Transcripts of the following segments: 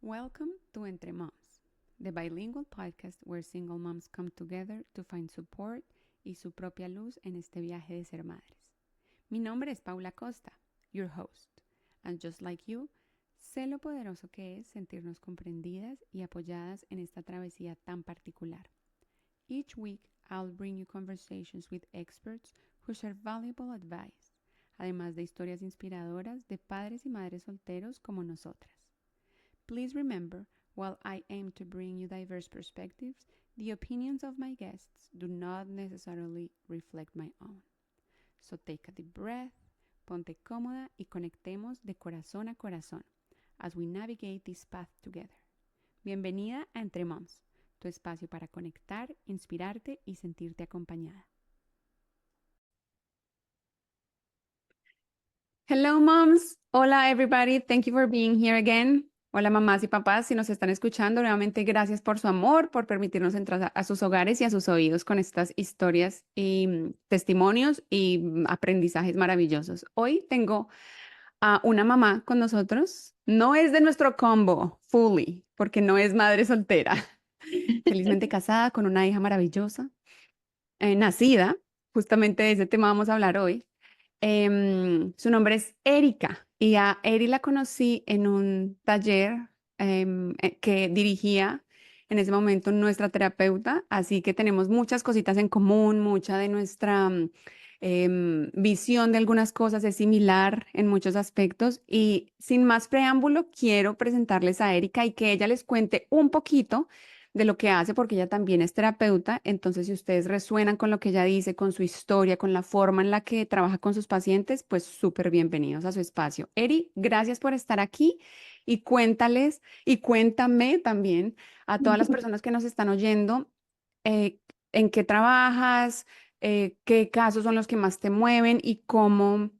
Welcome to Entre Moms, the bilingual podcast where single moms come together to find support y su propia luz en este viaje de ser madres. Mi nombre es Paula Costa, your host, and just like you, sé lo poderoso que es sentirnos comprendidas y apoyadas en esta travesía tan particular. Each week, I'll bring you conversations with experts who share valuable advice, además de historias inspiradoras de padres y madres solteros como nosotras. Please remember, while I aim to bring you diverse perspectives, the opinions of my guests do not necessarily reflect my own. So take a deep breath, ponte cómoda y conectemos de corazón a corazón as we navigate this path together. Bienvenida a Entre Moms, tu espacio para conectar, inspirarte y sentirte acompañada. Hello moms, hola everybody, thank you for being here again. Hola mamás y papás, si nos están escuchando, nuevamente gracias por su amor, por permitirnos entrar a sus hogares y a sus oídos con estas historias y testimonios y aprendizajes maravillosos. Hoy tengo a una mamá con nosotros, no es de nuestro combo fully, porque no es madre soltera, felizmente casada con una hija maravillosa, nacida, justamente de ese tema vamos a hablar hoy. Su nombre es Erika y a Eri la conocí en un taller que dirigía en ese momento nuestra terapeuta, así que tenemos muchas cositas en común, mucha de nuestra visión de algunas cosas es similar en muchos aspectos y sin más preámbulo quiero presentarles a Erika y que ella les cuente un poquito de lo que hace, porque ella también es terapeuta. Entonces, si ustedes resuenan con lo que ella dice, con su historia, con la forma en la que trabaja con sus pacientes, pues súper bienvenidos a su espacio. Eri, gracias por estar aquí y cuéntales y cuéntame también a todas las personas que nos están oyendo, eh, en qué trabajas, qué casos son los que más te mueven y cómo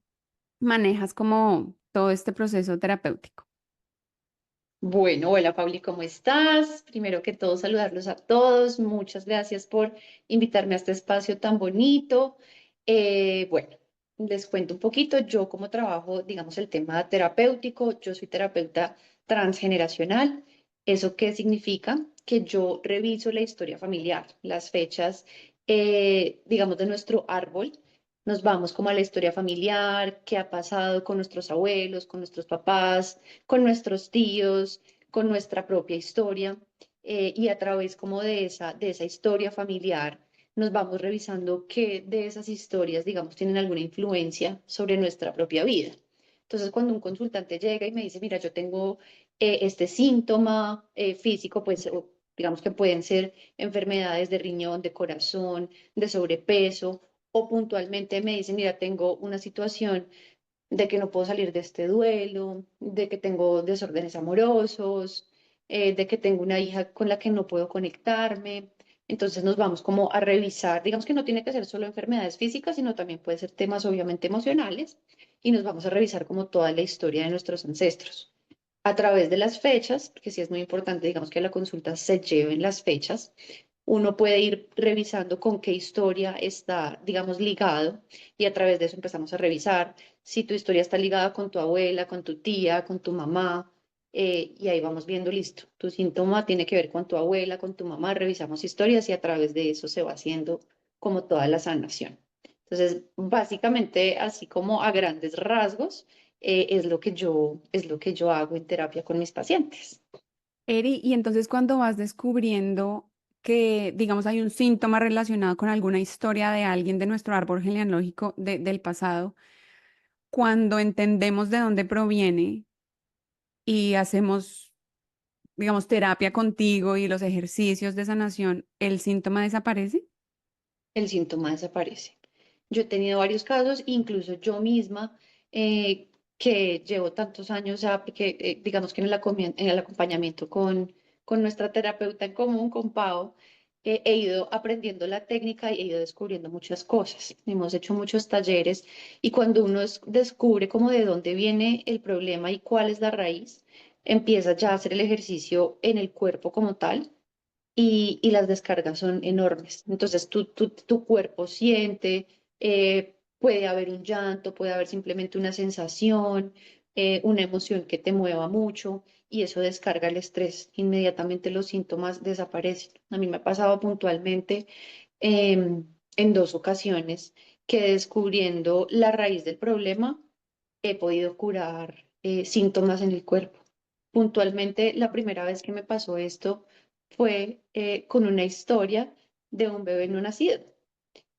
manejas como todo este proceso terapéutico. Bueno, hola Pauli, ¿cómo estás? Primero que todo, saludarlos a todos. Muchas gracias por invitarme a este espacio tan bonito. Bueno, les cuento un poquito. Yo como trabajo, digamos, el tema terapéutico, yo soy terapeuta transgeneracional. ¿Eso qué significa? Que yo reviso la historia familiar, las fechas, digamos, de nuestro árbol. Nos vamos como a la historia familiar, qué ha pasado con nuestros abuelos, con nuestros papás, con nuestros tíos, con nuestra propia historia, y a través como de esa historia familiar nos vamos revisando qué de esas historias, digamos, tienen alguna influencia sobre nuestra propia vida. Entonces, cuando un consultante llega y me dice, mira, yo tengo este síntoma físico, pues digamos que pueden ser enfermedades de riñón, de corazón, de sobrepeso, o puntualmente me dice, mira, tengo una situación de que no puedo salir de este duelo, de que tengo desórdenes amorosos, de que tengo una hija con la que no puedo conectarme. Entonces nos vamos como a revisar, digamos que no tiene que ser solo enfermedades físicas, sino también puede ser temas obviamente emocionales, y nos vamos a revisar como toda la historia de nuestros ancestros. A través de las fechas, porque sí es muy importante, digamos que la consulta se lleven las fechas, uno puede ir revisando con qué historia está, digamos, ligado, y a través de eso empezamos a revisar si tu historia está ligada con tu abuela, con tu tía, con tu mamá, y ahí vamos viendo, listo, tu síntoma tiene que ver con tu abuela, con tu mamá, revisamos historias y a través de eso se va haciendo como toda la sanación. Entonces, básicamente, así como a grandes rasgos, es lo que yo hago en terapia con mis pacientes. Eri, y entonces cuando vas descubriendo que, digamos, hay un síntoma relacionado con alguna historia de alguien de nuestro árbol genealógico del pasado, cuando entendemos de dónde proviene y hacemos, digamos, terapia contigo y los ejercicios de sanación, ¿el síntoma desaparece? El síntoma desaparece. Yo he tenido varios casos, incluso yo misma, que llevo tantos años ya, porque digamos que en el acompañamiento con nuestra terapeuta en común, con Pau, he ido aprendiendo la técnica y he ido descubriendo muchas cosas. Hemos hecho muchos talleres y cuando uno descubre como de dónde viene el problema y cuál es la raíz, empieza ya a hacer el ejercicio en el cuerpo como tal y las descargas son enormes. Entonces tu cuerpo siente, puede haber un llanto, puede haber simplemente una sensación, una emoción que te mueva mucho y eso descarga el estrés. Inmediatamente los síntomas desaparecen. A mí me ha pasado puntualmente en dos ocasiones que descubriendo la raíz del problema he podido curar síntomas en el cuerpo. Puntualmente, la primera vez que me pasó esto fue con una historia de un bebé no nacido.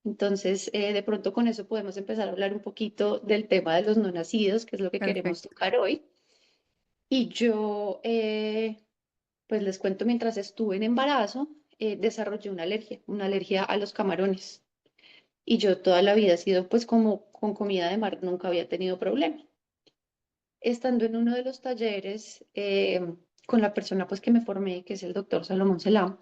Entonces, de pronto con eso podemos empezar a hablar un poquito del tema de los no nacidos, que es lo que queremos Perfecto. tocar hoy. Y yo, pues les cuento, mientras estuve en embarazo, desarrollé una alergia a los camarones. Y yo toda la vida he sido pues como con comida de mar, nunca había tenido problema. Estando en uno de los talleres con la persona pues que me formé, que es el doctor Salomón Selam,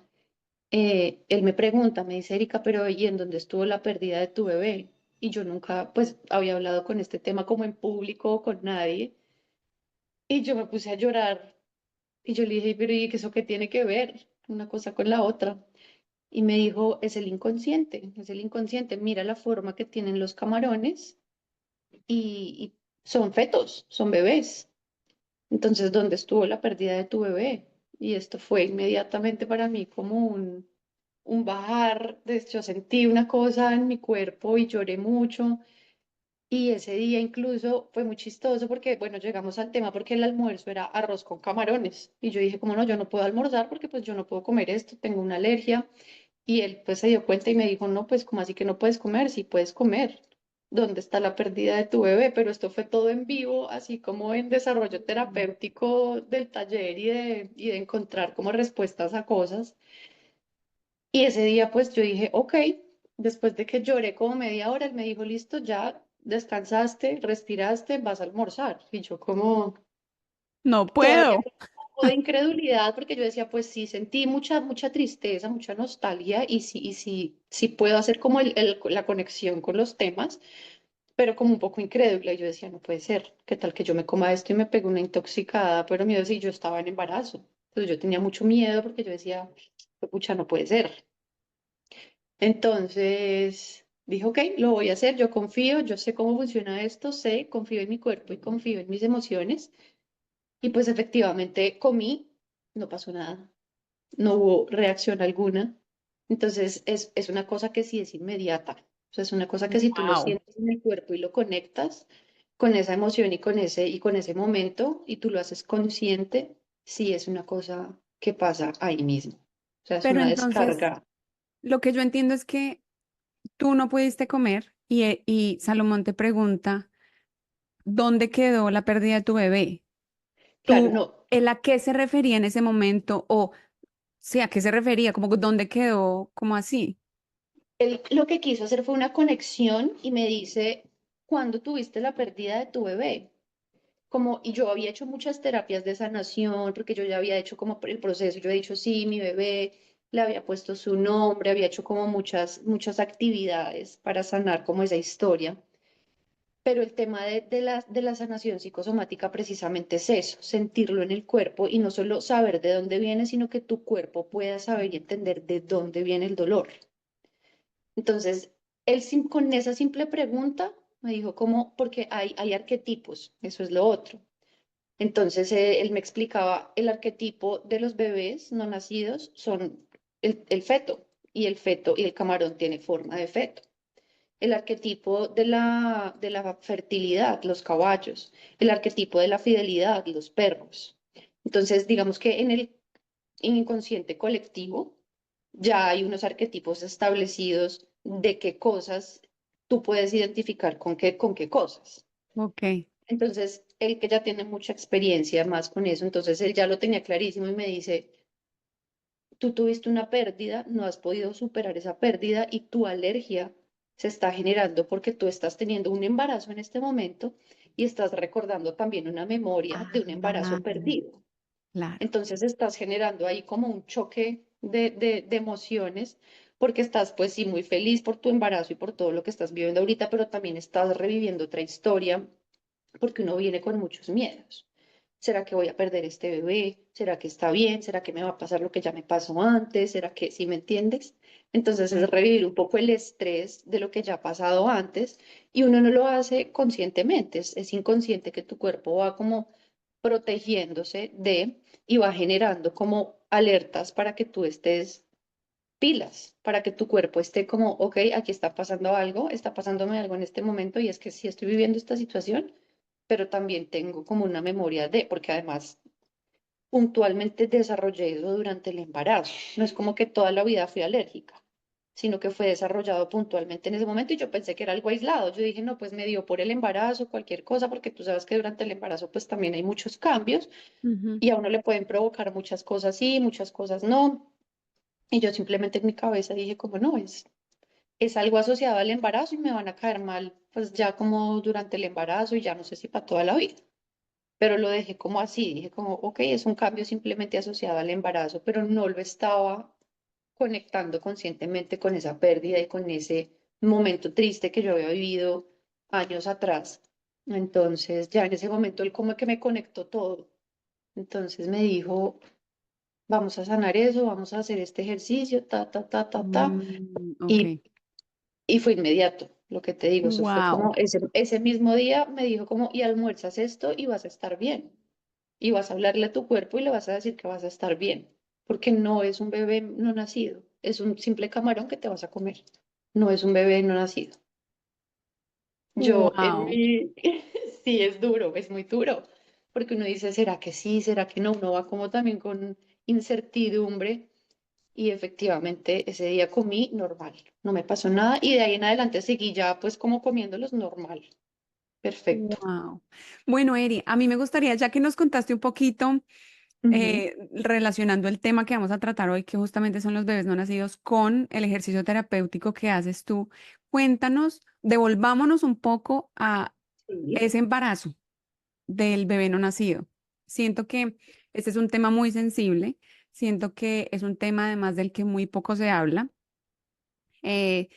él me pregunta, me dice, Erika, pero ¿y en dónde estuvo la pérdida de tu bebé? Y yo nunca pues había hablado con este tema como en público o con nadie. Y yo me puse a llorar y yo le dije, pero ¿y eso qué tiene que ver una cosa con la otra? Y me dijo, es el inconsciente, mira la forma que tienen los camarones y son fetos, son bebés. Entonces, ¿dónde estuvo la pérdida de tu bebé? Y esto fue inmediatamente para mí como un bajar, yo sentí una cosa en mi cuerpo y lloré mucho. Y ese día incluso fue muy chistoso porque, bueno, llegamos al tema porque el almuerzo era arroz con camarones. Y yo dije, como no, yo no puedo almorzar porque pues yo no puedo comer esto, tengo una alergia. Y él pues se dio cuenta y me dijo, no, pues como así que no puedes comer, sí puedes comer. ¿Dónde está la pérdida de tu bebé? Pero esto fue todo en vivo, así como en desarrollo terapéutico del taller y de encontrar como respuestas a cosas. Y ese día pues yo dije, ok, después de que lloré como media hora, él me dijo, listo, ya descansaste, respiraste, vas a almorzar. Y yo como No todavía puedo. con un poco de incredulidad, porque yo decía, pues sí, sentí mucha tristeza, mucha nostalgia, sí puedo hacer como la conexión con los temas, pero como un poco incrédula. Y yo decía, no puede ser, ¿qué tal que yo me coma esto y me pego una intoxicada? Pero miedo si yo estaba en embarazo. Entonces yo tenía mucho miedo porque yo decía, pucha, no puede ser. Entonces dije, ok, lo voy a hacer, yo confío, yo sé cómo funciona esto, sé, confío en mi cuerpo y confío en mis emociones. Y pues efectivamente comí, no pasó nada, no hubo reacción alguna. Entonces es una cosa que sí es inmediata. O sea, es una cosa que si tú lo Wow. sientes en el cuerpo y lo conectas con esa emoción y con ese momento y tú lo haces consciente, sí es una cosa que pasa ahí mismo. O sea, es Pero una entonces, descarga. lo que yo entiendo es que tú no pudiste comer y Salomón te pregunta, ¿dónde quedó la pérdida de tu bebé? Claro, ¿Tú, no, él a qué se refería en ese momento? O sí, ¿a qué se refería? Como, ¿dónde quedó? Como así? él lo que quiso hacer fue una conexión y me dice, ¿cuándo tuviste la pérdida de tu bebé? Como, y yo había hecho muchas terapias de sanación, porque yo ya había hecho como el proceso, yo he dicho, sí, mi bebé, le había puesto su nombre, había hecho como muchas actividades para sanar como esa historia. Pero el tema de la sanación psicosomática precisamente es eso, sentirlo en el cuerpo y no solo saber de dónde viene, sino que tu cuerpo pueda saber y entender de dónde viene el dolor. Entonces, él con esa simple pregunta me dijo como, porque hay arquetipos, eso es lo otro. Entonces, él me explicaba el arquetipo de los bebés no nacidos son el feto, y el feto y el camarón tiene forma de feto. El arquetipo de la fertilidad, los caballos. El arquetipo de la fidelidad, los perros. Entonces, digamos que en el inconsciente colectivo ya hay unos arquetipos establecidos de qué cosas tú puedes identificar con qué cosas. Ok. Entonces, él que ya tiene mucha experiencia más con eso, entonces él ya lo tenía clarísimo y me dice, tú tuviste una pérdida, no has podido superar esa pérdida y tu alergia se está generando porque tú estás teniendo un embarazo en este momento y estás recordando también una memoria de un Ah, embarazo perdido. claro. Entonces estás generando ahí como un choque de emociones porque estás pues sí muy feliz por tu embarazo y por todo lo que estás viviendo ahorita, pero también estás reviviendo otra historia porque uno viene con muchos miedos. ¿Será que voy a perder este bebé? ¿Será que está bien? ¿Será que me va a pasar lo que ya me pasó antes? ¿Será que sí me entiendes? Entonces es Sí. revivir un poco el estrés de lo que ya ha pasado antes y uno no lo hace conscientemente, es inconsciente que tu cuerpo va como protegiéndose de y va generando como alertas para que tú estés pilas, para que tu cuerpo esté como, ok, aquí está pasando algo, está pasándome algo en este momento y es que sí estoy viviendo esta situación, pero también tengo como una memoria de, porque además puntualmente desarrollé eso durante el embarazo. No es como que toda la vida fui alérgica, sino que fue desarrollado puntualmente en ese momento y yo pensé que era algo aislado. Yo dije, no, pues me dio por el embarazo, cualquier cosa, porque tú sabes que durante el embarazo pues también hay muchos cambios Ujú. y a uno le pueden provocar muchas cosas sí, muchas cosas no. Y yo simplemente en mi cabeza dije, como no, es algo asociado al embarazo y me van a caer mal, pues ya como durante el embarazo y ya no sé si para toda la vida. Pero lo dejé como así, dije como, ok, es un cambio simplemente asociado al embarazo, pero no lo estaba conectando conscientemente con esa pérdida y con ese momento triste que yo había vivido años atrás. Entonces, ya en ese momento él como que me conectó todo. Entonces me dijo, vamos a sanar eso, vamos a hacer este ejercicio, ta, ta, ta, ta, ta. Ok. Y, y fue inmediato, lo que te digo, eso fue Wow. como ese mismo día me dijo como, y almuerzas esto y vas a estar bien. Y vas a hablarle a tu cuerpo y le vas a decir que vas a estar bien, porque no es un bebé no nacido, es un simple camarón que te vas a comer, no es un bebé no nacido. Yo en Wow. mi, sí es duro, es muy duro, porque uno dice, ¿será que sí? ¿Será que no? Uno va como también con incertidumbre y efectivamente ese día comí normal, no me pasó nada y de ahí en adelante seguí ya pues como comiéndolos normal, perfecto. Wow. Bueno, Eri, a mí me gustaría, ya que nos contaste un poquito, Ujú. relacionando el tema que vamos a tratar hoy, que justamente son los bebés no nacidos, con el ejercicio terapéutico que haces tú, cuéntanos, devolvámonos un poco a Sí. ese embarazo del bebé no nacido. Siento que este es un tema muy sensible, siento que es un tema además del que muy poco se habla. Eh,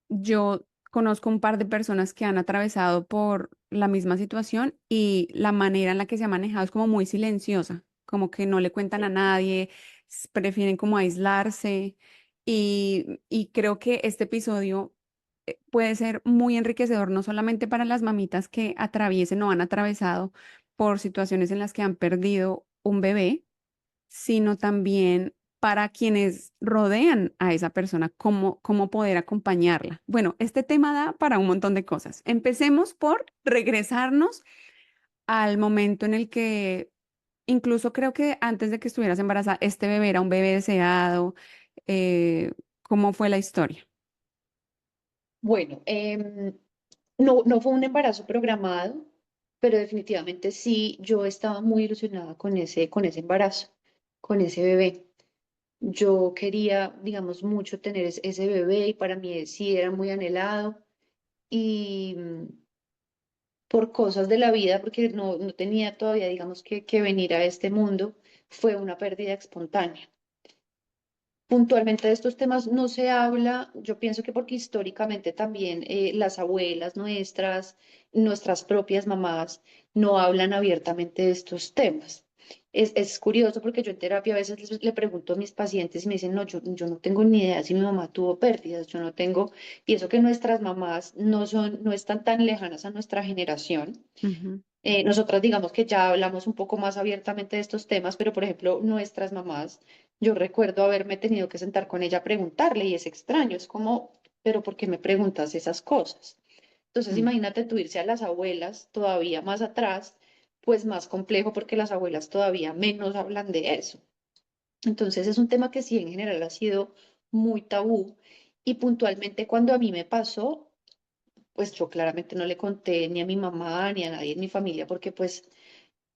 Yo conozco un par de personas que han atravesado por la misma situación y la manera en la que se ha manejado es como muy silenciosa, como que no le cuentan a nadie, prefieren como aislarse y creo que este episodio puede ser muy enriquecedor no solamente para las mamitas que atraviesen o han atravesado por situaciones en las que han perdido un bebé, sino también para quienes rodean a esa persona, cómo poder acompañarla. Bueno, este tema da para un montón de cosas. Empecemos por regresarnos al momento en el que, incluso creo que antes de que estuvieras embarazada, este bebé era un bebé deseado. ¿Cómo fue la historia? Bueno, no, no fue un embarazo programado, pero definitivamente sí, yo estaba muy ilusionada con ese embarazo, con ese bebé. Yo quería, digamos, mucho tener ese bebé y para mí sí era muy anhelado y por cosas de la vida, porque no tenía todavía, digamos, que venir a este mundo, fue una pérdida espontánea. Puntualmente de estos temas no se habla, yo pienso que porque históricamente también las abuelas nuestras, nuestras propias mamás no hablan abiertamente de estos temas. Es curioso porque yo en terapia a veces le pregunto a mis pacientes y me dicen, no, yo no tengo ni idea si mi mamá tuvo pérdidas, yo no tengo, y eso que nuestras mamás no están tan lejanas a nuestra generación. Ujú. Nosotras digamos que ya hablamos un poco más abiertamente de estos temas, pero por ejemplo, nuestras mamás, yo recuerdo haberme tenido que sentar con ella a preguntarle y es extraño, es como, pero ¿por qué me preguntas esas cosas? Entonces, Mm. imagínate tú irse a las abuelas todavía más atrás, pues más complejo porque las abuelas todavía menos hablan de eso. Entonces, es un tema que sí en general ha sido muy tabú y puntualmente cuando a mí me pasó, pues yo claramente no le conté ni a mi mamá ni a nadie en mi familia porque pues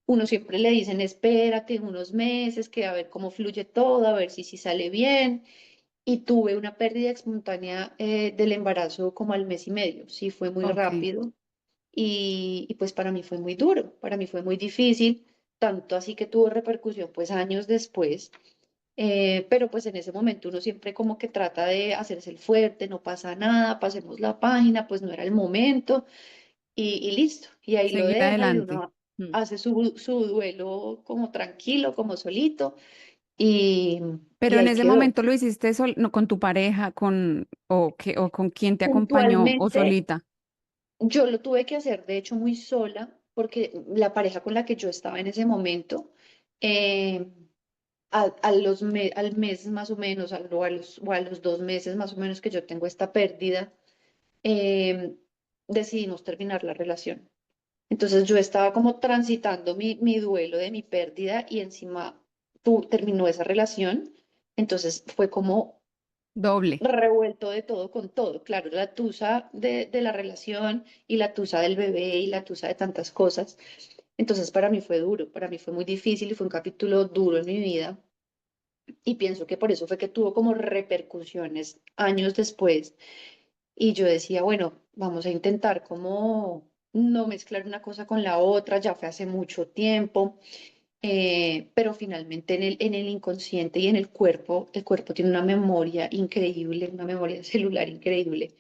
uno siempre le dicen, espérate unos meses, que a ver cómo fluye todo, a ver si sale bien. Y tuve una pérdida espontánea del embarazo como al mes y medio. Sí, fue muy Ok. rápido. Y pues para mí fue muy duro, para mí fue muy difícil, tanto así que tuvo repercusión pues años después. Pero pues en ese momento uno siempre como que trata de hacerse el fuerte, no pasa nada, pasemos la página, pues no era el momento y listo. Y ahí lo Seguir deja y adelante. uno, Mm. hace su duelo como tranquilo, como solito, y, y Pero en ahí ese quedó. momento lo hiciste no, con tu pareja, o con quién te acompañó o Puntualmente, solita. yo lo tuve que hacer, de hecho, muy sola, porque la pareja con la que yo estaba en ese momento, eh, al mes más o menos, o a los 2 meses más o menos que yo tengo esta pérdida, eh, decidimos terminar la relación. Entonces yo estaba como transitando mi duelo de mi pérdida y encima terminó esa relación. Entonces fue como Doble. revuelto de todo con todo. Claro, la tusa de la relación y la tusa del bebé y la tusa de tantas cosas. Entonces para mí fue duro, para mí fue muy difícil y fue un capítulo duro en mi vida. Y pienso que por eso fue que tuvo como repercusiones años después. Y yo decía, bueno, vamos a intentar como no mezclar una cosa con la otra, ya fue hace mucho tiempo, pero finalmente en el inconsciente y en el cuerpo tiene una memoria increíble, una memoria celular increíble.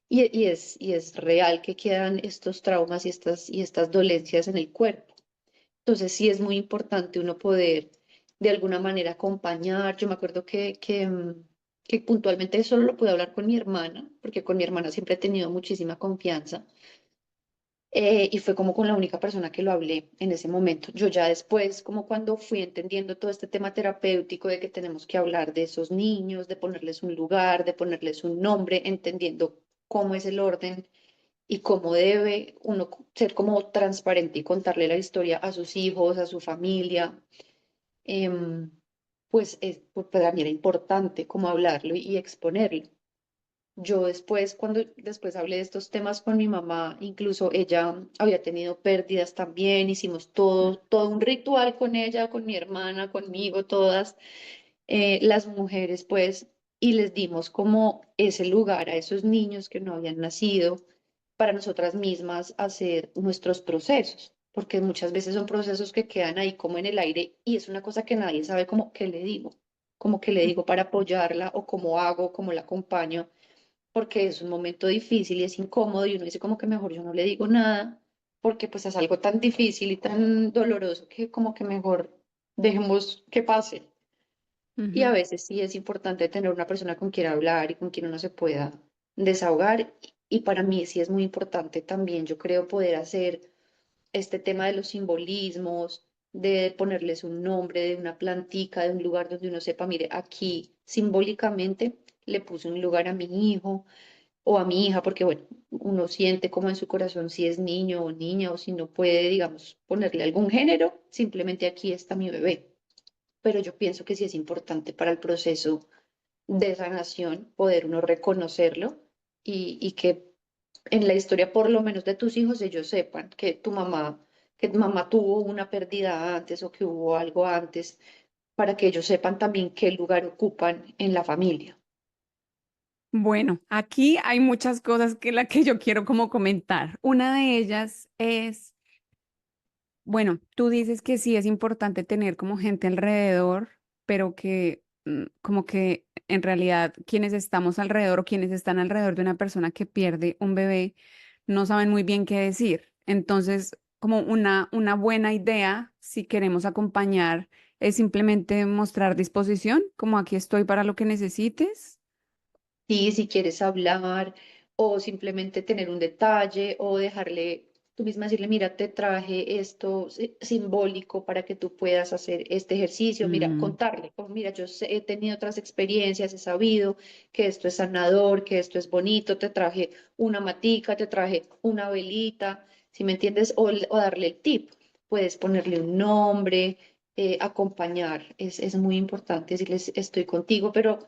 Y es real que quedan estos traumas y estas dolencias en el cuerpo. Entonces sí es muy importante uno poder de alguna manera acompañar. Yo me acuerdo que puntualmente solo lo pude hablar con mi hermana, porque con mi hermana siempre he tenido muchísima confianza. Y fue como con la única persona que lo hablé en ese momento. Yo ya después, como cuando fui entendiendo todo este tema terapéutico de que tenemos que hablar de esos niños, de ponerles un lugar, de ponerles un nombre, entendiendo cómo es el orden y cómo debe uno ser como transparente y contarle la historia a sus hijos, a su familia, em, pues para mí era importante como hablarlo y exponerlo. Yo después, cuando después hablé de estos temas con mi mamá, incluso ella había tenido pérdidas también, hicimos todo un ritual con ella, con mi hermana, conmigo, todas las mujeres, pues, y les dimos como ese lugar a esos niños que no habían nacido para nosotras mismas hacer nuestros procesos, porque muchas veces son procesos que quedan ahí como en el aire y es una cosa que nadie sabe como qué le digo, como que le digo para apoyarla o cómo hago, cómo la acompaño, porque es un momento difícil y es incómodo y uno dice como que mejor yo no le digo nada, porque pues es algo tan difícil y tan doloroso que como que mejor dejemos que pase. Y a Ujú. veces sí es importante tener una persona con quien hablar y con quien uno se pueda desahogar. Y para mí sí es muy importante también, yo creo, poder hacer este tema de los simbolismos, de ponerles un nombre, de una plantica, de un lugar donde uno sepa, mire, aquí simbólicamente le puse un lugar a mi hijo o a mi hija, porque bueno, uno siente como en su corazón si es niño o niña o si no puede, digamos, ponerle algún género, simplemente aquí está mi bebé. Pero yo pienso que sí es importante para el proceso de sanación poder uno reconocerlo y que en la historia, por lo menos de tus hijos, ellos sepan que tu mamá tuvo una pérdida antes o que hubo algo antes, para que ellos sepan también qué lugar ocupan en la familia. Bueno, aquí hay muchas cosas que yo quiero como comentar. Una de ellas es, bueno, tú dices que sí es importante tener como gente alrededor, pero que como que en realidad quienes estamos alrededor o quienes están alrededor de una persona que pierde un bebé no saben muy bien qué decir. Entonces, como una buena idea, si queremos acompañar, es simplemente mostrar disposición, como aquí estoy para lo que necesites. Sí, si quieres hablar o simplemente tener un detalle o dejarle, tú misma decirle, mira, te traje esto simbólico para que tú puedas hacer este ejercicio, mira, Mm, contarle, como, mira, he tenido otras experiencias, he sabido que esto es sanador, que esto es bonito, te traje una matica, te traje una velita, ¿si me entiendes? O darle el tip, puedes ponerle un nombre, acompañar, es muy importante decirles, estoy contigo, pero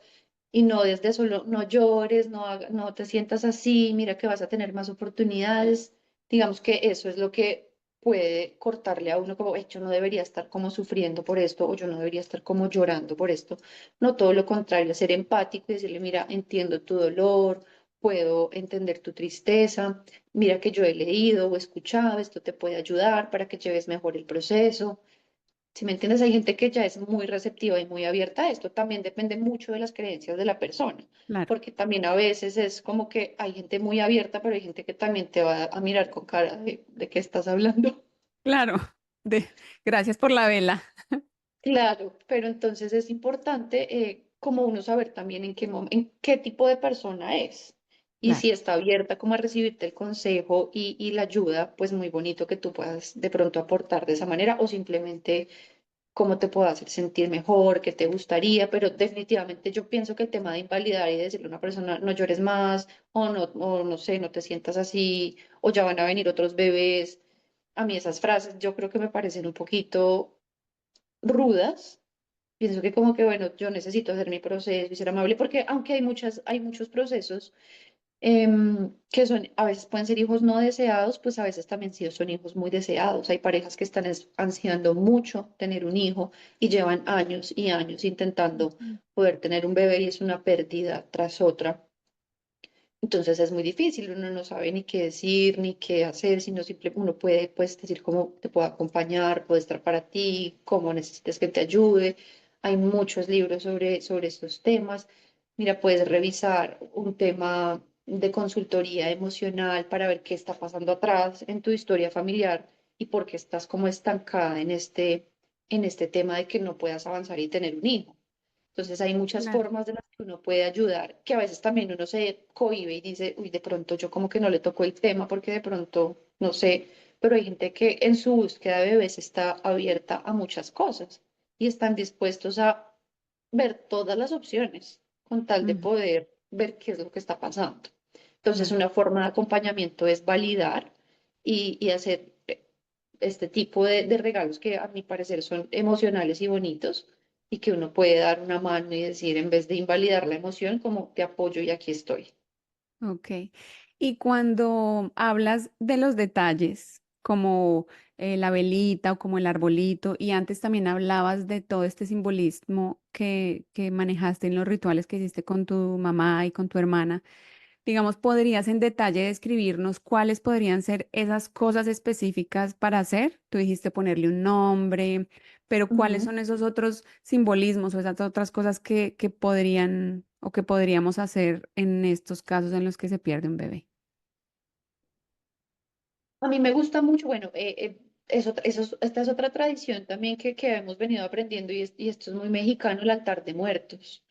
y no desde solo, no llores, no te sientas así, mira que vas a tener más oportunidades. Digamos que eso es lo que puede cortarle a uno como, yo no debería estar como sufriendo por esto o yo no debería estar como llorando por esto. No, todo lo contrario, ser empático y decirle, mira, entiendo tu dolor, puedo entender tu tristeza, mira que yo he leído o escuchado, esto te puede ayudar para que lleves mejor el proceso. Si me entiendes, hay gente que ya es muy receptiva y muy abierta a esto. También depende mucho de las creencias de la persona, claro. porque también a veces es como que hay gente muy abierta, pero hay gente que también te va a mirar con cara de qué estás hablando. Claro, de, gracias por la vela. Claro, pero entonces es importante como uno saber también en qué tipo de persona es y Claro. si está abierta como a recibirte el consejo y la ayuda, pues muy bonito que tú puedas de pronto aportar de esa manera o simplemente cómo te puedo hacer sentir mejor, qué te gustaría, pero definitivamente yo pienso que el tema de invalidar y decirle a una persona no llores más o no sé, no te sientas así o ya van a venir otros bebés, a mí esas frases yo creo que me parecen un poquito rudas. Pienso que como que, bueno, yo necesito hacer mi proceso y ser amable, porque aunque hay muchos procesos que son, a veces pueden ser hijos no deseados, pues a veces también sí son hijos muy deseados. Hay parejas que están ansiando mucho tener un hijo y llevan años y años intentando Ujú. poder tener un bebé y es una pérdida tras otra. Entonces es muy difícil, uno no sabe ni qué decir, ni qué hacer, sino simplemente uno puede pues decir cómo te puedo acompañar, puedo estar para ti, cómo necesitas que te ayude. Hay muchos libros sobre estos temas. Mira, puedes revisar un tema de consultoría emocional para ver qué está pasando atrás en tu historia familiar y por qué estás como estancada en este tema de que no puedas avanzar y tener un hijo. Entonces hay muchas Claro. formas de las que uno puede ayudar, que a veces también uno se cohíbe y dice, uy, de pronto yo como que no le tocó el tema porque de pronto, no sé, pero hay gente que en su búsqueda de bebés está abierta a muchas cosas y están dispuestos a ver todas las opciones con tal de Ujú. poder ver qué es lo que está pasando. Entonces Claro. una forma de acompañamiento es validar y hacer este tipo de regalos que a mi parecer son emocionales y bonitos y que uno puede dar una mano y decir, en vez de invalidar la emoción, como te apoyo y aquí estoy. Ok. Y cuando hablas de los detalles, como la velita o como el arbolito, y antes también hablabas de todo este simbolismo que manejaste en los rituales que hiciste con tu mamá y con tu hermana, digamos, ¿podrías en detalle describirnos cuáles podrían ser esas cosas específicas para hacer? Tú dijiste ponerle un nombre, pero ¿cuáles Ujú. son esos otros simbolismos o esas otras cosas que podrían o que podríamos hacer en estos casos en los que se pierde un bebé? A mí me gusta mucho, bueno, esta es otra tradición también que hemos venido aprendiendo y esto es muy mexicano, el altar de muertos.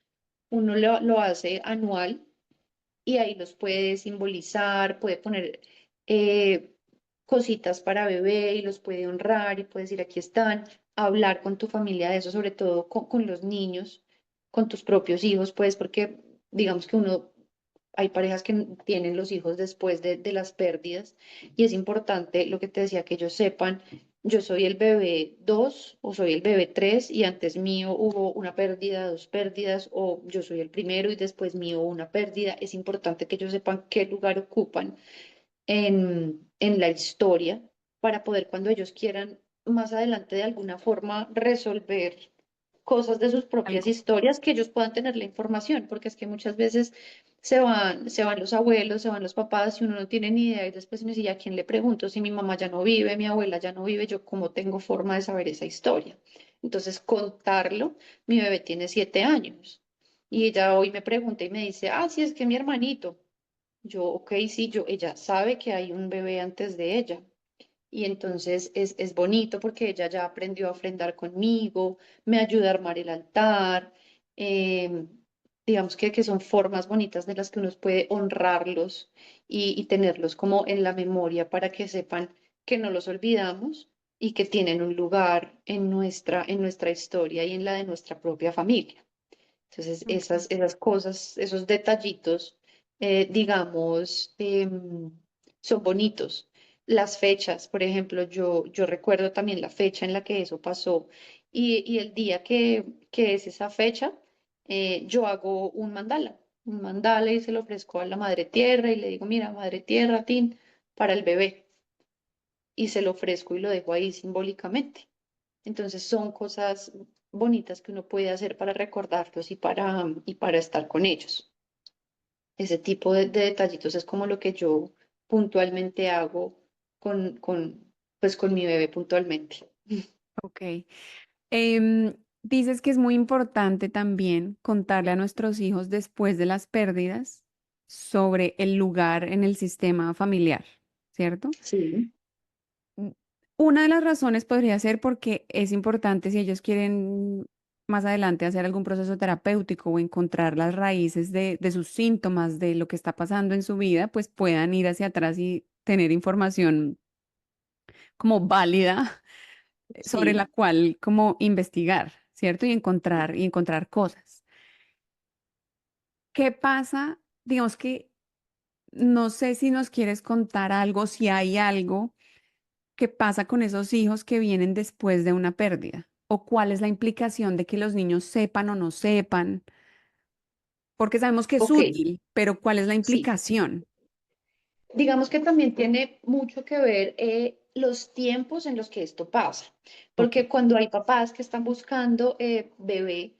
Uno lo hace anual y ahí los puede simbolizar, puede poner eh, cositas para bebé y los puede honrar y puede decir aquí están, hablar con tu familia de eso, sobre todo con los niños, con tus propios hijos, pues porque digamos que uno, hay parejas que tienen los hijos después de las pérdidas y es importante lo que te decía, que ellos sepan. Yo soy el bebé 2 o soy el bebé 3 y antes mío hubo una pérdida, dos pérdidas o yo soy el primero y después mío hubo una pérdida. Es importante que ellos sepan qué lugar ocupan en la historia para poder cuando ellos quieran más adelante de alguna forma resolver cosas de sus propias Algo. historias, que ellos puedan tener la información, porque es que muchas veces se van los abuelos, se van los papás y uno no tiene ni idea y después uno dice, ¿y a quién le pregunto si mi mamá ya no vive, mi abuela ya no vive, yo cómo tengo forma de saber esa historia? Entonces, contarlo, mi bebé tiene 7 años y ella hoy me pregunta y me dice, ah, sí, es que mi hermanito. Yo, ok, sí, ella sabe que hay un bebé antes de ella. Y entonces es bonito porque ella ya aprendió a ofrendar conmigo, me ayuda a armar el altar. eh, digamos que son formas bonitas de las que uno puede honrarlos y tenerlos como en la memoria para que sepan que no los olvidamos y que tienen un lugar en nuestra historia y en la de nuestra propia familia. Entonces, Ok. esas cosas, esos detallitos, digamos, son bonitos. Las fechas, por ejemplo, yo recuerdo también la fecha en la que eso pasó y el día que es esa fecha, yo hago un mandala y se lo ofrezco a la Madre Tierra y le digo, mira, Madre Tierra, Tin, para el bebé y se lo ofrezco y lo dejo ahí simbólicamente. Entonces son cosas bonitas que uno puede hacer para recordarlos y para estar con ellos. Ese tipo de detallitos es como lo que yo puntualmente hago pues con mi bebé puntualmente. Ok. Dices que es muy importante también contarle a nuestros hijos después de las pérdidas sobre el lugar en el sistema familiar, ¿cierto? Sí. Una de las razones podría ser porque es importante si ellos quieren más adelante hacer algún proceso terapéutico o encontrar las raíces de sus síntomas, de lo que está pasando en su vida, pues puedan ir hacia atrás y tener información como válida sobre la Sí, cual como investigar, ¿cierto? Y encontrar cosas. ¿Qué pasa? Digamos que no sé si nos quieres contar algo, si hay algo que pasa con esos hijos que vienen después de una pérdida, o cuál es la implicación de que los niños sepan o no sepan, porque sabemos que es ok, útil, pero ¿cuál es la sí. implicación? Digamos que también tiene mucho que ver los tiempos en los que esto pasa, Ok. porque cuando hay papás que están buscando bebé,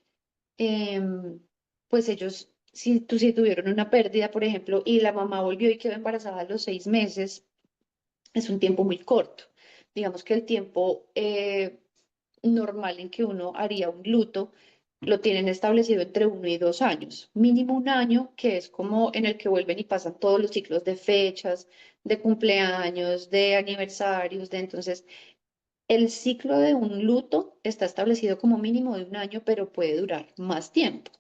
pues ellos, si tuvieron una pérdida, por ejemplo, y la mamá volvió y quedó embarazada a los 6 meses, es un tiempo muy corto. Digamos que el tiempo normal en que uno haría un luto lo tienen establecido entre 1 y 2 años, mínimo un año, que es como en el que vuelven y pasan todos los ciclos de fechas, de cumpleaños, de aniversarios, de entonces el ciclo de un luto está establecido como mínimo de un año, pero puede durar más tiempo.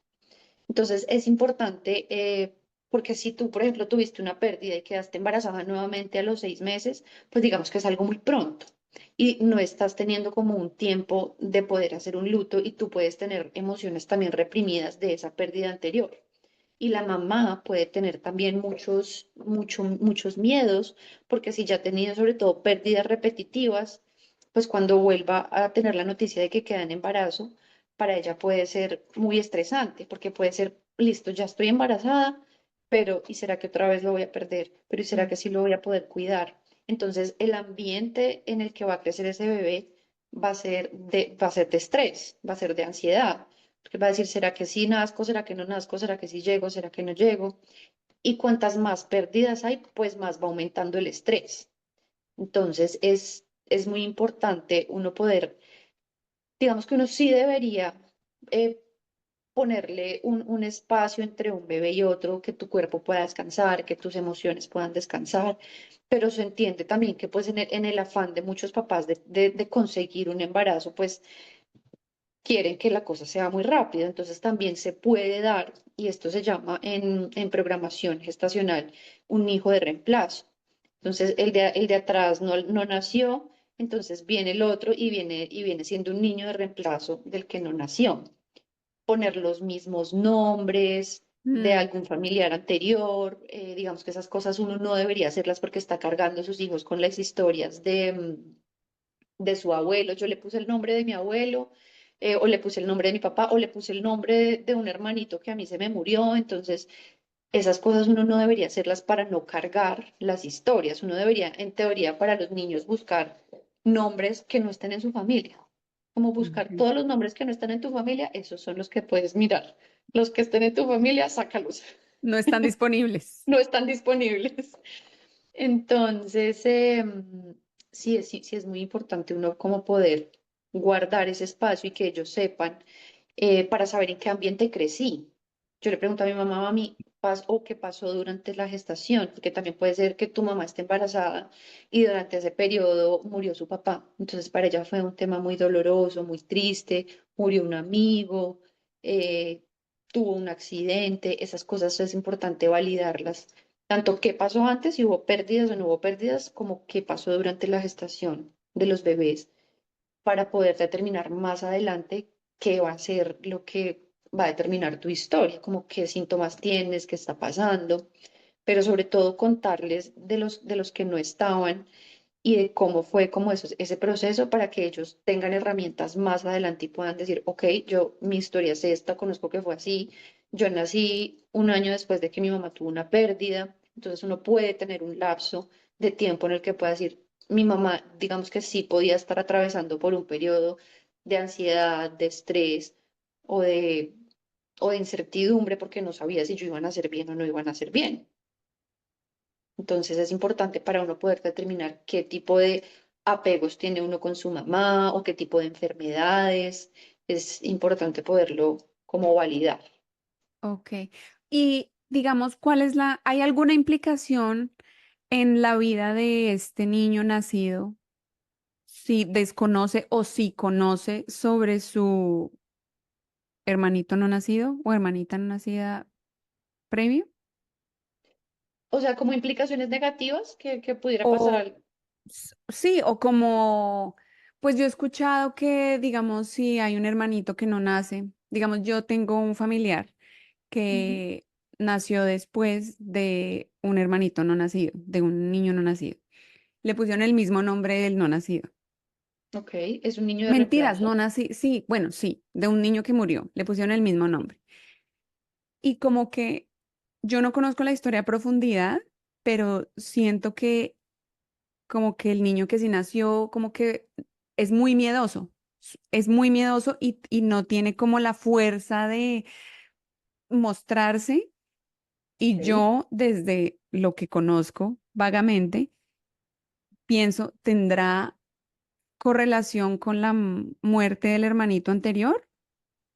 Entonces es importante porque si tú, por ejemplo, tuviste una pérdida y quedaste embarazada nuevamente a los 6 meses, pues digamos que es algo muy pronto y no estás teniendo como un tiempo de poder hacer un luto y tú puedes tener emociones también reprimidas de esa pérdida anterior. Y la mamá puede tener también muchos miedos, porque si ya ha tenido sobre todo pérdidas repetitivas, pues cuando vuelva a tener la noticia de que queda en embarazo, para ella puede ser muy estresante, porque puede ser, listo, ya estoy embarazada, pero ¿y será que otra vez lo voy a perder? ¿Pero y será Mm. que sí lo voy a poder cuidar? Entonces, el ambiente en el que va a crecer ese bebé va a ser de estrés, va a ser de ansiedad, porque va a decir, ¿será que sí nazco? ¿Será que no nazco? ¿Será que sí llego? ¿Será que no llego? Y cuantas más pérdidas hay, pues más va aumentando el estrés. Entonces, es muy importante uno poder, digamos que uno sí debería eh, ponerle un espacio entre un bebé y otro, que tu cuerpo pueda descansar, que tus emociones puedan descansar, pero se entiende también que pues en el afán de muchos papás de conseguir un embarazo, pues quieren que la cosa sea muy rápida, entonces también se puede dar, y esto se llama en programación gestacional, un hijo de reemplazo. Entonces el de atrás no nació, entonces viene el otro y viene siendo un niño de reemplazo del que no nació. Poner los mismos nombres de Mm. algún familiar anterior, digamos que esas cosas uno no debería hacerlas porque está cargando a sus hijos con las historias de su abuelo. Yo le puse el nombre de mi abuelo, o le puse el nombre de mi papá, o le puse el nombre de un hermanito que a mí se me murió. Entonces, esas cosas uno no debería hacerlas para no cargar las historias. Uno debería, en teoría, para los niños buscar nombres que no estén en su familia. Como buscar Ok. todos los nombres que no están en tu familia, esos son los que puedes mirar. Los que estén en tu familia, sácalos. No están disponibles. No están disponibles. Entonces, sí es muy importante uno como poder guardar ese espacio y que ellos sepan para saber en qué ambiente crecí. Yo le pregunto a mi mamá, mami, ¿o qué pasó durante la gestación? Porque también puede ser que tu mamá esté embarazada y durante ese periodo murió su papá. Entonces, para ella fue un tema muy doloroso, muy triste, murió un amigo, eh, tuvo un accidente, esas cosas es importante validarlas tanto qué pasó antes, si hubo pérdidas o no hubo pérdidas, como qué pasó durante la gestación de los bebés, para poder determinar más adelante qué va a ser lo que va a determinar tu historia, como qué síntomas tienes, qué está pasando, pero sobre todo contarles de los que no estaban y de cómo fue como ese proceso para que ellos tengan herramientas más adelante y puedan decir, ok, mi historia es esta, conozco que fue así, yo nací un año después de que mi mamá tuvo una pérdida, entonces uno puede tener un lapso de tiempo en el que pueda decir, mi mamá, digamos que sí podía estar atravesando por un periodo de ansiedad, de estrés o de, o de incertidumbre porque no sabía si yo iban a hacer bien o no iban a hacer bien. Entonces es importante para uno poder determinar qué tipo de apegos tiene uno con su mamá o qué tipo de enfermedades. Es importante poderlo como validar. Ok. Y digamos, ¿hay alguna implicación en la vida de este niño nacido si desconoce o si conoce sobre su hermanito no nacido o hermanita no nacida previo. O sea, como implicaciones negativas que pudiera pasar O algo. sí, o como, pues yo he escuchado que, digamos, si hay un hermanito que no nace, digamos, yo tengo un familiar Ujú. que nació después de un hermanito no nacido, de un niño no nacido. Le pusieron el mismo nombre del no nacido. Ok, es un niño de Mentiras, reemplazo. no nací, sí, bueno, sí, de un niño que murió, le pusieron el mismo nombre. Y como que yo no conozco la historia a profundidad, pero siento que como que el niño que sí nació, como que es muy miedoso, es muy miedoso y no tiene como la fuerza de mostrarse. Y Ok. yo, desde lo que conozco vagamente, pienso, ¿tendrá correlación con la muerte del hermanito anterior?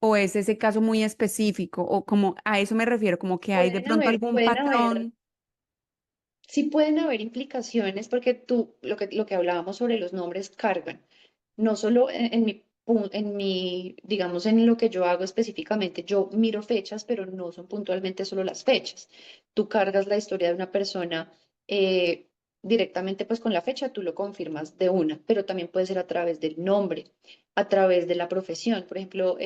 ¿O es ese caso muy específico? O como a eso me refiero, como que hay de pronto algún Pueden haber patrón. Sí pueden haber implicaciones porque lo que hablábamos sobre los nombres cargan, no solo en mi, digamos, en lo que yo hago específicamente, yo miro fechas, pero no son puntualmente solo las fechas. Tú cargas la historia de una persona directamente pues con la fecha, tú lo confirmas de una, pero también puede ser a través del nombre, a través de la profesión. Por ejemplo,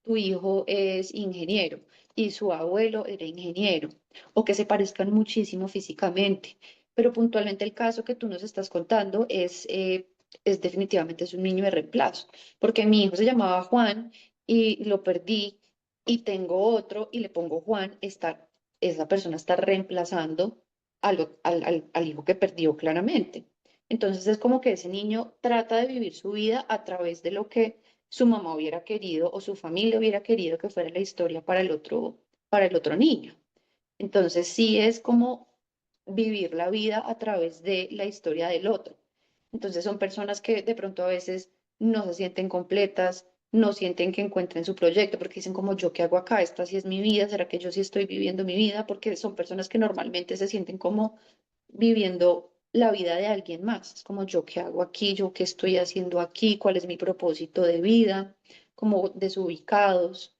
tu hijo es ingeniero y su abuelo era ingeniero o que se parezcan muchísimo físicamente. Pero puntualmente el caso que tú nos estás contando es definitivamente es un niño de reemplazo, porque mi hijo se llamaba Juan y lo perdí y tengo otro y le pongo Juan, esa persona está reemplazando al hijo que perdió claramente. Entonces es como que ese niño trata de vivir su vida a través de lo que su mamá hubiera querido o su familia hubiera querido que fuera la historia para el otro niño. Entonces sí es como vivir la vida a través de la historia del otro. Entonces son personas que de pronto a veces no se sienten completas, no sienten que encuentren su proyecto, porque dicen como yo qué hago acá, esta sí es mi vida, ¿será que yo sí estoy viviendo mi vida? Porque son personas que normalmente se sienten como viviendo la vida de alguien más. Es como yo qué hago aquí, yo qué estoy haciendo aquí, cuál es mi propósito de vida, como desubicados.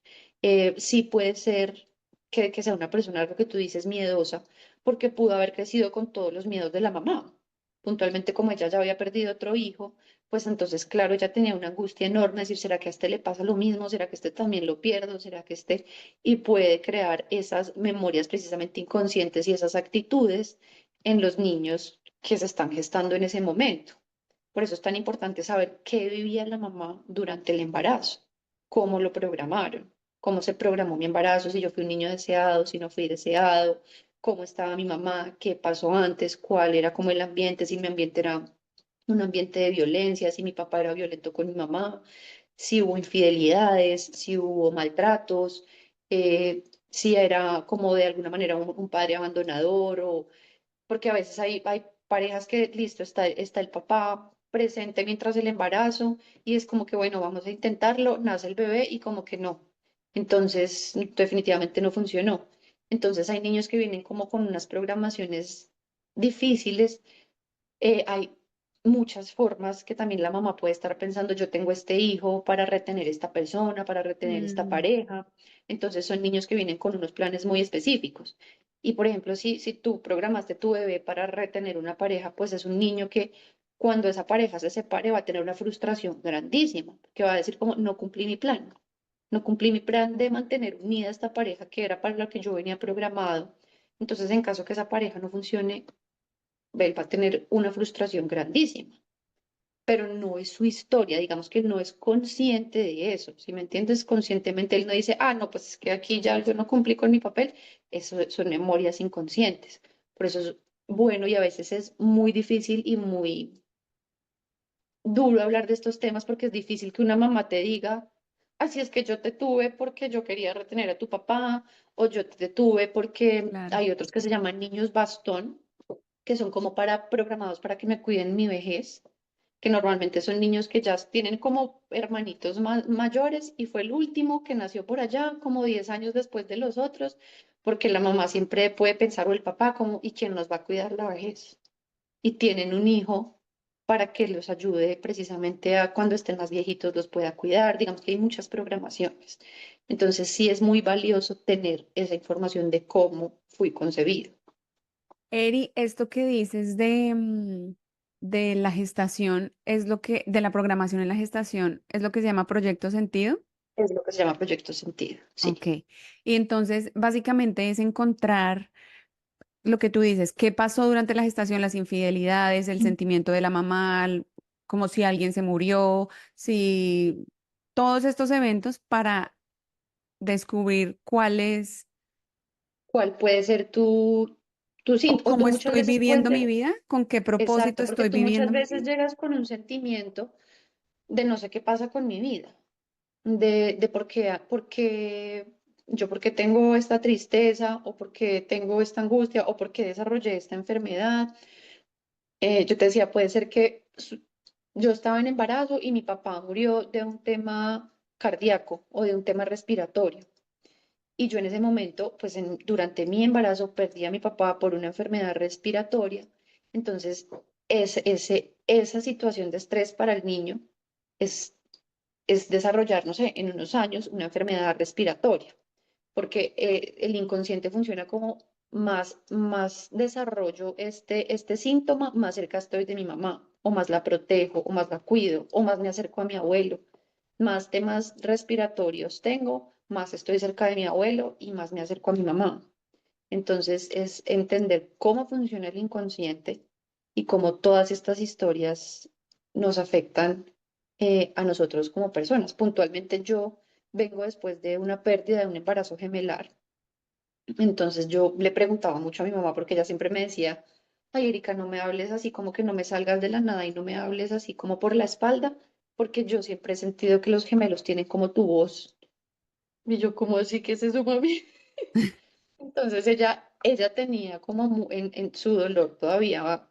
Sí puede ser que sea una persona, lo que tú dices, miedosa, porque pudo haber crecido con todos los miedos de la mamá. Puntualmente, como ella ya había perdido otro hijo, pues entonces, claro, ella tenía una angustia enorme, decir, ¿será que a este le pasa lo mismo? ¿Será que este también lo pierdo? ¿Será que este? Y puede crear esas memorias precisamente inconscientes y esas actitudes en los niños que se están gestando en ese momento. Por eso es tan importante saber qué vivía la mamá durante el embarazo, cómo lo programaron, cómo se programó mi embarazo, si yo fui un niño deseado, si no fui deseado, cómo estaba mi mamá, qué pasó antes, cuál era como el ambiente, si mi ambiente era un ambiente de violencia, si mi papá era violento con mi mamá, si hubo infidelidades, si hubo maltratos, si era como de alguna manera un padre abandonador o porque a veces hay parejas que, listo, está el papá presente mientras el embarazo y es como que, bueno, vamos a intentarlo, nace el bebé y como que no. Entonces, definitivamente no funcionó. Entonces, hay niños que vienen como con unas programaciones difíciles. Hay muchas formas que también la mamá puede estar pensando, yo tengo este hijo para retener esta persona, para retener esta Mm, pareja. Entonces son niños que vienen con unos planes muy específicos. Y por ejemplo, si tú programaste tu bebé para retener una pareja, pues es un niño que cuando esa pareja se separe va a tener una frustración grandísima, que va a decir como, no cumplí mi plan, no cumplí mi plan de mantener unida esta pareja que era para la que yo venía programado. Entonces, en caso que esa pareja no funcione, él va a tener una frustración grandísima, pero no es su historia, digamos que él no es consciente de eso, si me entiendes, conscientemente él no dice, ah, no, pues es que aquí ya yo no cumplí con mi papel, eso son memorias inconscientes, por eso es bueno y a veces es muy difícil y muy duro hablar de estos temas porque es difícil que una mamá te diga, así es que yo te tuve porque yo quería retener a tu papá, o yo te tuve porque claro. hay otros que se llaman niños bastón, que son como para programados para que me cuiden mi vejez, que normalmente son niños que ya tienen como hermanitos mayores y fue el último que nació por allá, como 10 años después de los otros, porque la mamá siempre puede pensar o el papá como, ¿y quién nos va a cuidar la vejez? Y tienen un hijo para que los ayude precisamente a cuando estén más viejitos los pueda cuidar. Digamos que hay muchas programaciones. Entonces sí es muy valioso tener esa información de cómo fui concebido. Eri, esto que dices de la gestación es lo que, de la programación en la gestación, es lo que se llama proyecto sentido. Es lo que se llama proyecto sentido, Ok. sí. Y entonces, básicamente es encontrar lo que tú dices, qué pasó durante la gestación, las infidelidades, el sentimiento de la mamá, como si alguien se murió, si todos estos eventos para descubrir cuál es ¿Cuál puede ser tu o síntoma? O tú cómo muchas estoy veces puedes viviendo mi llegar, vida, con qué propósito exacto, porque estoy tú muchas viviendo mi veces vida. llegas con un sentimiento de no sé qué pasa con mi vida, de por qué tengo esta tristeza, o por qué tengo esta angustia, o por qué desarrollé esta enfermedad. Yo te decía, puede ser que yo estaba en embarazo y mi papá murió de un tema cardíaco o de un tema respiratorio. Y yo en ese momento, pues durante mi embarazo perdí a mi papá por una enfermedad respiratoria. Entonces, esa situación de estrés para el niño es, es desarrollar, no sé, en unos años una enfermedad respiratoria, porque el inconsciente funciona como más desarrollo este síntoma, más cerca estoy de mi mamá, o más la protejo, o más la cuido, o más me acerco a mi abuelo, más temas respiratorios tengo, más estoy cerca de mi abuelo y más me acerco a mi mamá. Entonces es entender cómo funciona el inconsciente y cómo todas estas historias nos afectan a nosotros como personas. Puntualmente yo vengo después de una pérdida de un embarazo gemelar. Entonces yo le preguntaba mucho a mi mamá porque ella siempre me decía, ay, Erika, no me hables así como que no me salgas de la nada y no me hables así como por la espalda, porque yo siempre he sentido que los gemelos tienen como tu voz. Y yo, ¿cómo así que es eso, mami? Entonces ella tenía como en su dolor todavía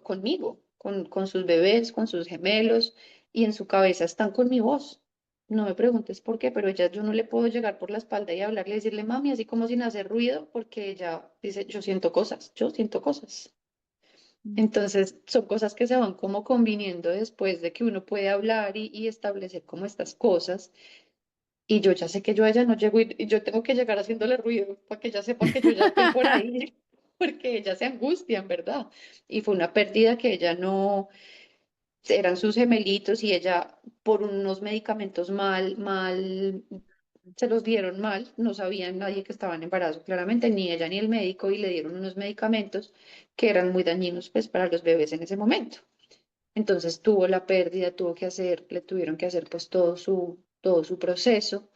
conmigo, con sus bebés, con sus gemelos, y en su cabeza están con mi voz. No me preguntes por qué, pero ella, yo no le puedo llegar por la espalda y hablarle y decirle, mami, así como sin hacer ruido, porque ella dice, yo siento cosas, yo siento cosas. Entonces, son cosas que se van como conviniendo después de que uno puede hablar y establecer como estas cosas. Y yo ya sé que yo a ella no llego y yo tengo que llegar haciéndole ruido para que ella sepa que yo ya estoy por ahí, porque ella se angustia, en verdad. Y fue una pérdida que ella no, eran sus gemelitos y ella por unos medicamentos se los dieron mal, no sabían nadie que estaba en embarazo, claramente, ni ella ni el médico, y le dieron unos medicamentos que eran muy dañinos pues para los bebés en ese momento. Entonces tuvo la pérdida, le tuvieron que hacer pues todo su proceso,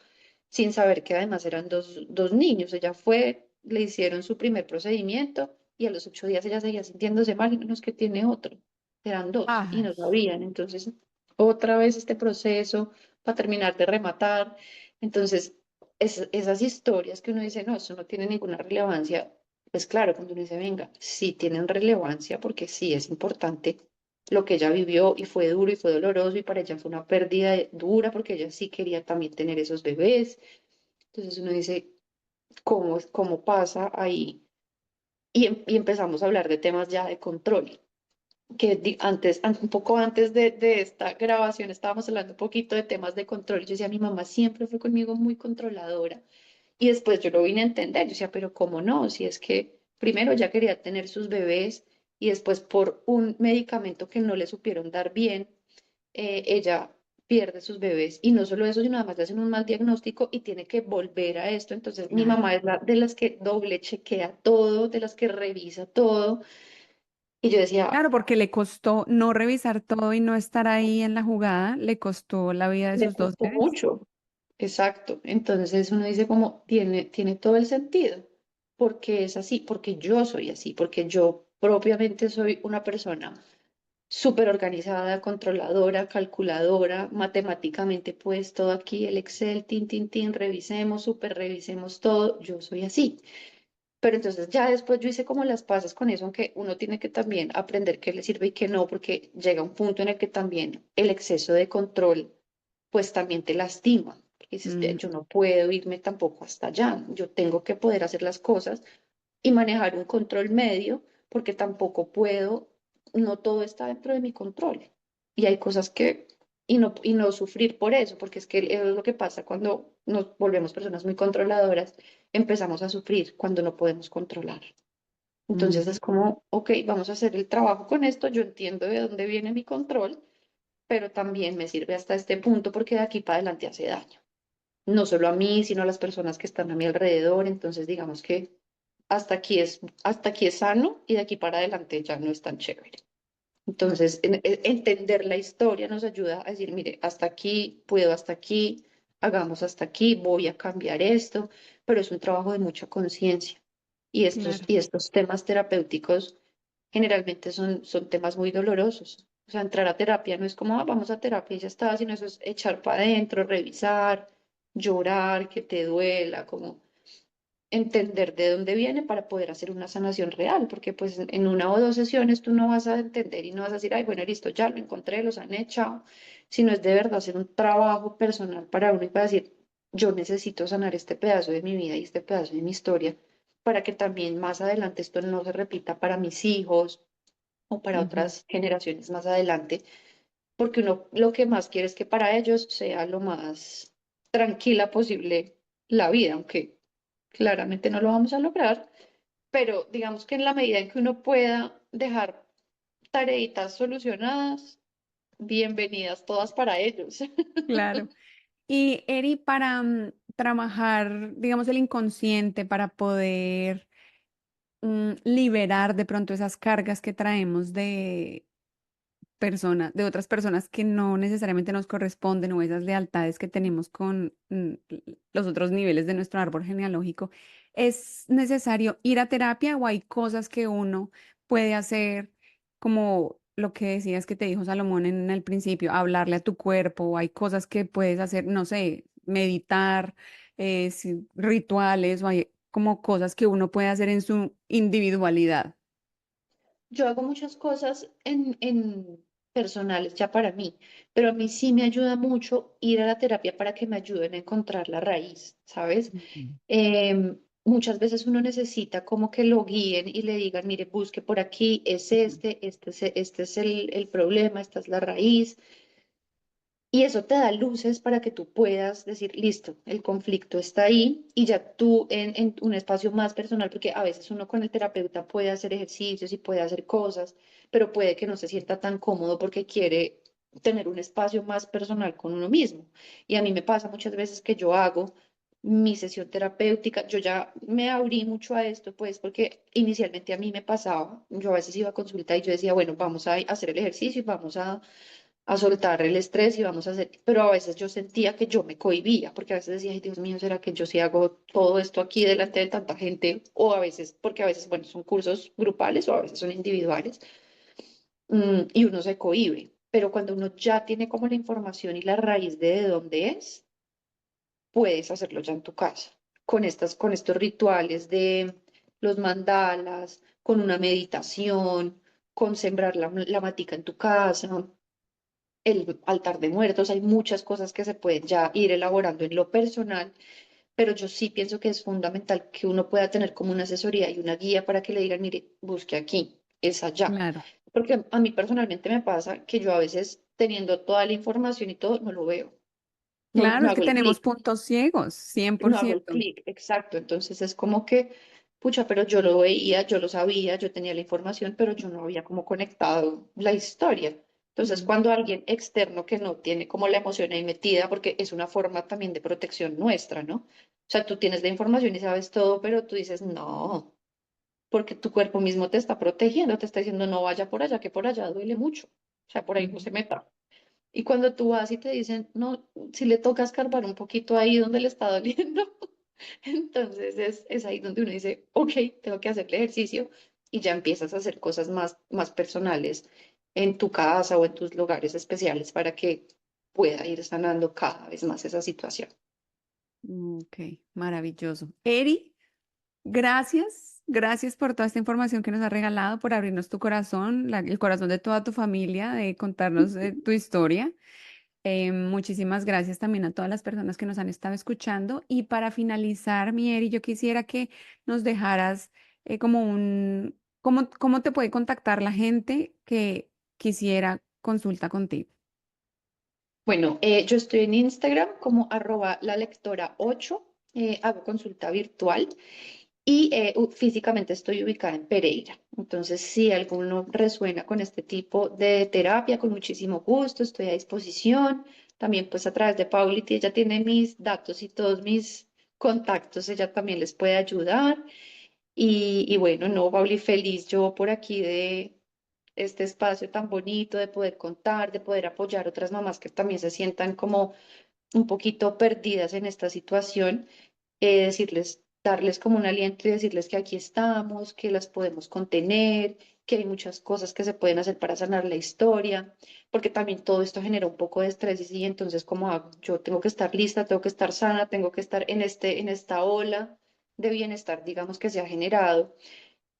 sin saber que además eran dos niños. Ella fue, le hicieron su primer procedimiento y a los 8 días ella seguía sintiéndose mal y no es que tiene otro. Eran dos y Ay, no sabían. Entonces, otra vez este proceso para terminar de rematar. Entonces, esas historias que uno dice, no, eso no tiene ninguna relevancia. Pues claro, cuando uno dice, venga, sí tienen relevancia porque sí es importante lo que ella vivió y fue duro y fue doloroso y para ella fue una pérdida dura porque ella sí quería también tener esos bebés. Entonces uno dice, ¿cómo pasa ahí? Y empezamos a hablar de temas ya de control, que un poco antes de esta grabación estábamos hablando un poquito de temas de control. Yo decía, mi mamá siempre fue conmigo muy controladora y después yo lo vine a entender. Yo decía, pero ¿cómo no? Si es que primero ya quería tener sus bebés y después por un medicamento que no le supieron dar bien, ella pierde sus bebés y no solo eso, sino además le hacen un mal diagnóstico y tiene que volver a esto. Entonces mi claro. mamá es la de las que doble chequea todo, de las que revisa todo. Y yo decía, Claro, porque le costó no revisar todo y no estar ahí en la jugada, le costó la vida de le sus dos costó bebés. mucho. Exacto. Entonces uno dice como, tiene todo el sentido, porque es así, porque yo soy así, porque yo propiamente soy una persona súper organizada, controladora, calculadora, matemáticamente pues todo aquí, el Excel, tin, tin, tin, revisemos, súper revisemos todo, yo soy así. Pero entonces ya después yo hice como las paces con eso, aunque uno tiene que también aprender qué le sirve y qué no, porque llega un punto en el que también el exceso de control pues también te lastima. Porque dices, Mm, yo no puedo irme tampoco hasta allá, yo tengo que poder hacer las cosas y manejar un control medio, porque tampoco puedo no todo está dentro de mi control. Y hay cosas que, y no sufrir por eso, porque es que es lo que pasa cuando nos volvemos personas muy controladoras, empezamos a sufrir cuando no podemos controlar. Mm, Entonces es como, ok, vamos a hacer el trabajo con esto, yo entiendo de dónde viene mi control, pero también me sirve hasta este punto porque de aquí para adelante hace daño. No solo a mí, sino a las personas que están a mi alrededor. Entonces digamos que hasta aquí es sano y de aquí para adelante ya no es tan chévere. claro, Entonces, entender la historia nos ayuda a decir, mire, hasta aquí, puedo hasta aquí, hagamos hasta aquí, voy a cambiar esto, pero es un trabajo de mucha conciencia. claro. Y estos temas terapéuticos generalmente son temas muy dolorosos. O sea, entrar a terapia no es como, "Ah, vamos a terapia y ya está", sino eso es echar para adentro, revisar, llorar, que te duela, como entender de dónde viene para poder hacer una sanación real, porque pues en una o dos sesiones tú no vas a entender y no vas a decir, ay, bueno, listo, ya lo encontré, lo sané, chao, sino es de verdad hacer un trabajo personal para uno y para decir, yo necesito sanar este pedazo de mi vida y este pedazo de mi historia para que también más adelante esto no se repita para mis hijos o para Ujú. otras generaciones más adelante, porque uno lo que más quiere es que para ellos sea lo más tranquila posible la vida, aunque claramente no lo vamos a lograr, pero digamos que en la medida en que uno pueda dejar tareitas solucionadas, bienvenidas todas para ellos. Claro. Y Eri, para trabajar, digamos, el inconsciente, para poder liberar de pronto esas cargas que traemos de personas, de otras personas que no necesariamente nos corresponden o esas lealtades que tenemos con los otros niveles de nuestro árbol genealógico, ¿es necesario ir a terapia o hay cosas que uno puede hacer como lo que decías que te dijo Salomón en el principio, hablarle a tu cuerpo, o hay cosas que puedes hacer, no sé, meditar, rituales o hay como cosas que uno puede hacer en su individualidad? Yo hago muchas cosas en personales ya para mí, pero a mí sí me ayuda mucho ir a la terapia para que me ayuden a encontrar la raíz, ¿sabes? Ujú. Muchas veces uno necesita como que lo guíen y le digan, mire, busque por aquí, es este es el problema, esta es la raíz. Y eso te da luces para que tú puedas decir, listo, el conflicto está ahí y ya tú en un espacio más personal, porque a veces uno con el terapeuta puede hacer ejercicios y puede hacer cosas, pero puede que no se sienta tan cómodo porque quiere tener un espacio más personal con uno mismo. Y a mí me pasa muchas veces que yo hago mi sesión terapéutica, yo ya me abrí mucho a esto, pues porque inicialmente a mí me pasaba, yo a veces iba a consulta y yo decía, bueno, vamos a hacer el ejercicio y vamos a soltar el estrés y vamos a hacer, pero a veces yo sentía que yo me cohibía, porque a veces decía, ay, Dios mío, ¿será que yo sí hago todo esto aquí delante de tanta gente? O a veces, porque a veces, bueno, son cursos grupales o a veces son individuales, y uno se cohíbe, pero cuando uno ya tiene como la información y la raíz de dónde es, puedes hacerlo ya en tu casa, con estos rituales de los mandalas, con una meditación, con sembrar la matica en tu casa, el altar de muertos, hay muchas cosas que se pueden ya ir elaborando en lo personal, pero yo sí pienso que es fundamental que uno pueda tener como una asesoría y una guía para que le digan, mire, busque aquí, es allá. Claro. Porque a mí personalmente me pasa que yo a veces teniendo toda la información y todo, no lo veo, Claro, no es que hago el tenemos clic, puntos ciegos, cien por no hago el ciento. clic, exacto. Entonces es como que, pucha, pero yo lo veía, yo lo sabía, yo tenía la información, pero yo no había como conectado la historia. Entonces, Mm. cuando alguien externo que no tiene como la emoción ahí metida, porque es una forma también de protección nuestra, ¿no? O sea, tú tienes la información y sabes todo, pero tú dices, no, porque tu cuerpo mismo te está protegiendo, te está diciendo, no vaya por allá, que por allá duele mucho. O sea, por ahí no Ujú. se meta. Y cuando tú vas y te dicen, no, si le toca escarbar un poquito ahí donde le está doliendo, entonces es ahí donde uno dice, ok, tengo que hacer el ejercicio y ya empiezas a hacer cosas más personales en tu casa o en tus lugares especiales para que pueda ir sanando cada vez más esa situación. Ok, maravilloso. Eri, gracias, gracias por toda esta información que nos has regalado, por abrirnos tu corazón, el corazón de toda tu familia, de contarnos tu historia. Muchísimas gracias también a todas las personas que nos han estado escuchando. Y para finalizar, mi Eri, yo quisiera que nos dejaras como ¿Cómo te puede contactar la gente que quisiera consulta contigo? Bueno, yo estoy en Instagram como @lalectora8, hago consulta virtual y físicamente estoy ubicada en Pereira. Entonces, si alguno resuena con este tipo de terapia, con muchísimo gusto, estoy a disposición. También pues a través de Paulity, ella tiene mis datos y todos mis contactos, ella también les puede ayudar. Y bueno, no, Pauli, feliz yo por aquí de este espacio tan bonito, de poder contar, de poder apoyar otras mamás que también se sientan como un poquito perdidas en esta situación, decirles, darles como un aliento y decirles que aquí estamos, que las podemos contener, que hay muchas cosas que se pueden hacer para sanar la historia, porque también todo esto genera un poco de estrés y entonces como yo tengo que estar lista, tengo que estar sana, tengo que estar en esta ola de bienestar, digamos, que se ha generado.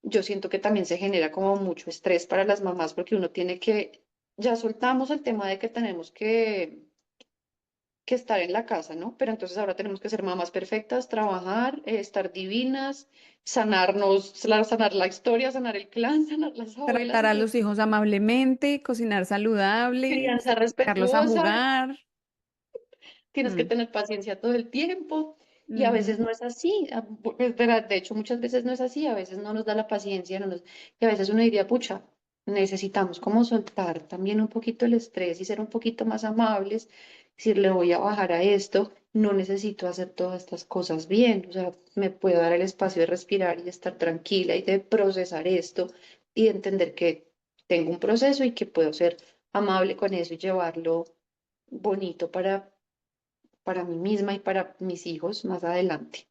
Yo siento que también se genera como mucho estrés para las mamás porque uno tiene que, ya soltamos el tema de que tenemos que estar en la casa, ¿no? Pero entonces ahora tenemos que ser mamás perfectas, trabajar, estar divinas, sanarnos, sanar la historia, sanar el clan, sanar las abuelas. Tratar a los Entonces, hijos amablemente, cocinar saludable, crianza sacarlos a respetuosa, jugar. tienes que Mm, tener paciencia todo el tiempo y a veces ujú. no es así. Es verdad, de hecho, muchas veces no es así, a veces no nos da la paciencia, y a veces uno diría, pucha, necesitamos como soltar también un poquito el estrés y ser un poquito más amables, decir, le voy a bajar a esto, no necesito hacer todas estas cosas bien, o sea, me puedo dar el espacio de respirar y de estar tranquila y de procesar esto y de entender que tengo un proceso y que puedo ser amable con eso y llevarlo bonito para mí misma y para mis hijos más adelante.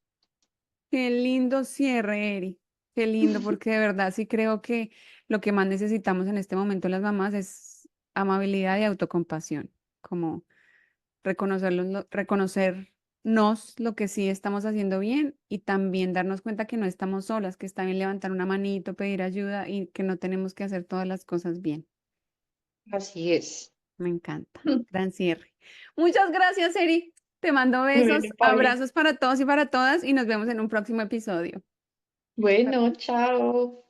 Qué lindo cierre, Eri. Qué lindo, porque de verdad sí creo que lo que más necesitamos en este momento las mamás es amabilidad y autocompasión, como reconocernos lo que sí estamos haciendo bien y también darnos cuenta que no estamos solas, que está bien levantar una manito, pedir ayuda y que no tenemos que hacer todas las cosas bien. Así es. Me encanta. Gran cierre. Muchas gracias, Eri. Te mando Bueno, besos, Pauli. abrazos para todos y para todas y nos vemos en un próximo episodio. Bueno, chao.